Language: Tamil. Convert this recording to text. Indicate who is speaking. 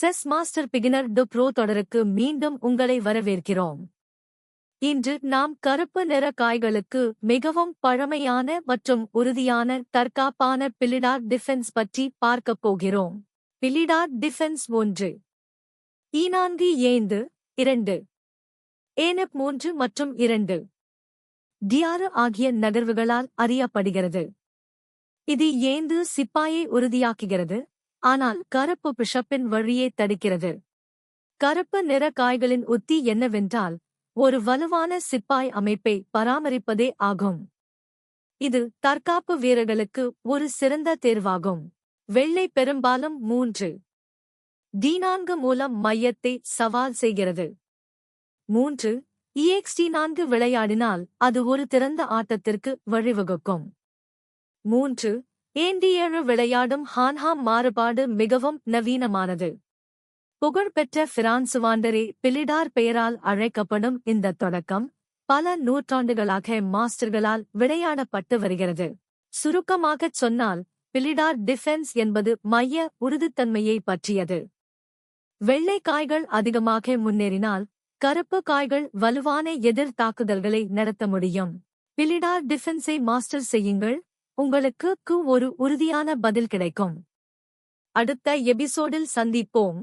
Speaker 1: Chess master beginner to bro தொடருக்கு மீண்டும் உங்களை வரவேற்கிறோம். இன்று நாம் கருப்பு நிற காய்களுக்கு மிகவும் பழமையான மற்றும் உறுதியான தற்காப்பான பில்லிடார் டிஃபென்ஸ் பற்றி பார்க்கப் போகிறோம். பில்லிடார் டிஃபென்ஸ் 1 E4 ஏந்து 2 ஏனப் 3 மற்றும் 2 D6 ஆகிய நகர்வுகளால் அறியப்படுகிறது. இது ஏந்து சிப்பாயை உறுதியாக்குகிறது, ஆனால் கருப்பு பிஷப்பின் வழியே தடுக்கிறது. கருப்பு நிற காய்களின் உத்தி என்னவென்றால் ஒரு வலுவான சிப்பாய் அமைப்பை பராமரிப்பதே ஆகும். இது தற்காப்பு வீரர்களுக்கு ஒரு சிறந்த தேர்வாகும். வெள்ளை பெரும்பாலும் 3 D4 மூலம் மையத்தை சவால் செய்கிறது. 3 EXT4 விளையாடினால் அது ஒரு திறந்த ஆட்டத்திற்கு வழிவகுக்கும். 3 ஏண்டி7 விளையாடும் ஹான்ஹாம் மாறுபாடு மிகவும் நவீனமானது. புகழ்பெற்ற பிரான்சுவாண்டரே பில்லிடார் பெயரால் அழைக்கப்படும் இந்த தொடக்கம் பல நூற்றாண்டுகளாக மாஸ்டர்களால் விளையாடப்பட்டு வருகிறது. சுருக்கமாகச் சொன்னால் பில்லிடார் டிஃபென்ஸ் என்பது மைய உறுதித்தன்மையை பற்றியது. வெள்ளை காய்கள் அதிகமாக முன்னேறினால் கருப்பு காய்கள் வலுவான எதிர் தாக்குதல்களை நடத்த முடியும். பில்லிடார் டிஃபென்ஸை மாஸ்டர் செய்யுங்கள், உங்களுக்கு ஒரு உறுதியான பதில் கிடைக்கும். அடுத்த எபிசோடில் சந்திப்போம்.